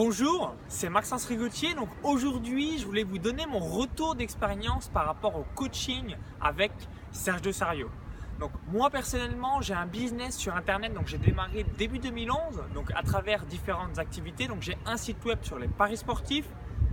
Bonjour, c'est Maxence Rigotier. Donc aujourd'hui, je voulais vous donner mon retour d'expérience par rapport au coaching avec Serge Desario. Donc moi personnellement, j'ai un business sur internet, donc j'ai démarré début 2011, donc à travers différentes activités. Donc j'ai un site web sur les paris sportifs,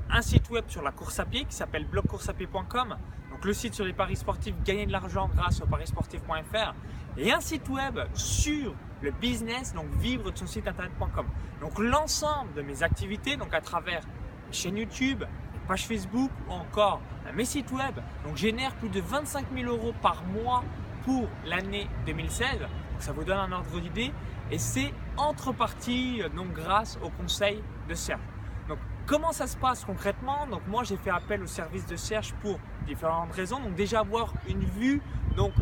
un site web sur la course à pied qui s'appelle blogcourseapied.com, donc le site sur les paris sportifs, gagner de l'argent grâce au parisportif.fr, et un site web sur le business, donc vivre de son site internet.com. Donc l'ensemble de mes activités, donc à travers mes chaînes YouTube, mes pages Facebook ou encore mes sites web, donc génèrent plus de 25 000 € par mois pour l'année 2016. Donc ça vous donne un ordre d'idée, et c'est entre parties donc grâce au conseil de Serge. Donc comment ça se passe concrètement? Donc moi j'ai fait appel au service de Serge pour différentes raisons. Donc déjà avoir une vue donc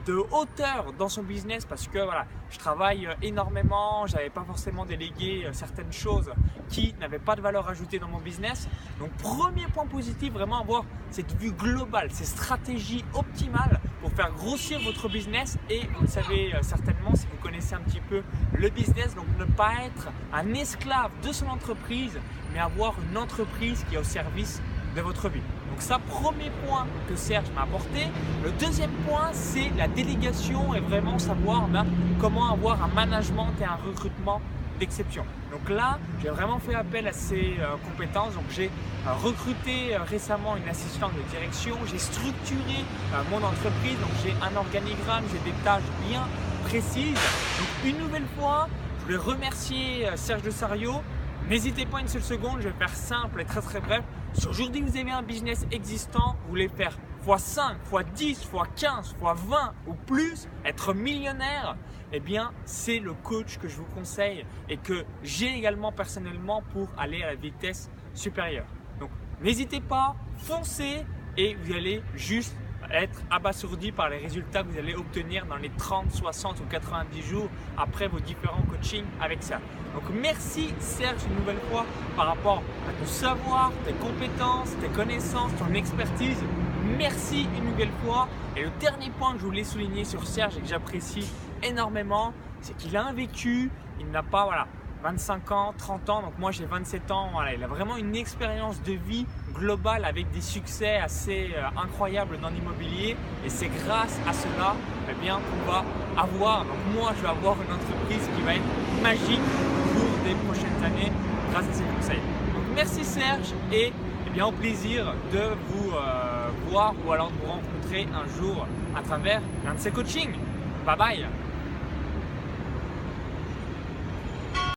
de hauteur dans son business, parce que voilà, je travaille énormément, j'avais pas forcément délégué certaines choses qui n'avaient pas de valeur ajoutée dans mon business. Donc premier point positif, vraiment avoir cette vue globale, ces stratégies optimales pour faire grossir votre business. Et vous le savez certainement si vous connaissez un petit peu le business, donc ne pas être un esclave de son entreprise, mais avoir une entreprise qui est au service de votre vie. Donc ça, premier point que Serge m'a apporté. Le deuxième point, c'est la délégation et vraiment savoir comment avoir un management et un recrutement d'exception. Donc là, j'ai vraiment fait appel à ces compétences. Donc j'ai recruté récemment une assistante de direction, j'ai structuré mon entreprise, donc j'ai un organigramme, j'ai des tâches bien précises. Donc une nouvelle fois, je voulais remercier Serge Desario. N'hésitez pas une seule seconde, je vais faire simple et très bref. Si aujourd'hui vous avez un business existant, vous voulez faire x5, x10, x15, x20 ou plus, être millionnaire, eh bien c'est le coach que je vous conseille et que j'ai également personnellement pour aller à la vitesse supérieure. Donc n'hésitez pas, foncez et vous allez juste être abasourdi par les résultats que vous allez obtenir dans les 30, 60 ou 90 jours après vos différents coachings avec ça. Donc merci Serge une nouvelle fois par rapport à ton savoir, tes compétences, tes connaissances, ton expertise. Merci une nouvelle fois. Et le dernier point que je voulais souligner sur Serge et que j'apprécie énormément, c'est qu'il a un vécu, il n'a pas 25 ans, 30 ans, donc moi j'ai 27 ans, il a vraiment une expérience de vie globale avec des succès assez incroyables dans l'immobilier, et c'est grâce à cela qu'on va avoir, donc moi je vais avoir une entreprise qui va être magique pour des prochaines années grâce à ces conseils. Donc merci Serge et au plaisir de vous voir ou alors de vous rencontrer un jour à travers l'un de ces coachings. Bye bye.